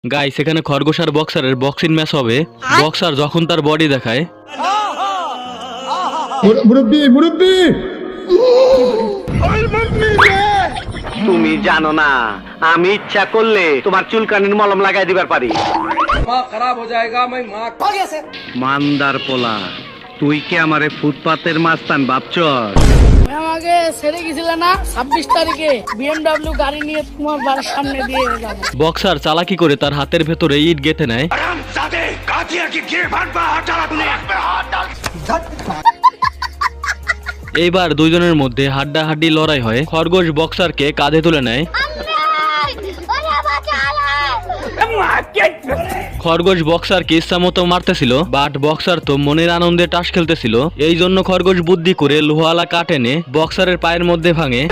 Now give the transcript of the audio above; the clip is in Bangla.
গাইস এখানে খরগোশ আর বক্সারের বক্সিং ম্যাচ হবে। বক্সার যখন তার বডি দেখায় মুরব্বি মুরব্বি তুমি জানো না আমি ইচ্ছা করলে তোমার চুলকানির মলম লাগাই দিবার পারি। মান্দার পোলা, তুই কি আমারে ফুটপাতের মাস্তান ভাবছস? আমাকে ছেড়ে গেছিল না 26 তারিখে BMW গাড়ি নিয়ে তোমার বাড়ির সামনে দিয়ে যাবো। বক্সার চালাকি করে তার হাতের ভেতরে ইট গেঁথে নেয়। এইবার দুইজনের মধ্যে হাড্ডাহাড্ডি লড়াই হয়। খরগোশ বক্সারকে কাঁধে তুলে নেয়। খরগোশ বক্সারকে ইচ্ছা মতো মারতেছিল, বাট বক্সার তো মনের আনন্দে টাস খেলতেছিল। এই জন্য খরগোশ বুদ্ধি করে লোহাওয়ালা কাঠ এনে বক্সারের পায়ের মধ্যে ভাঙে।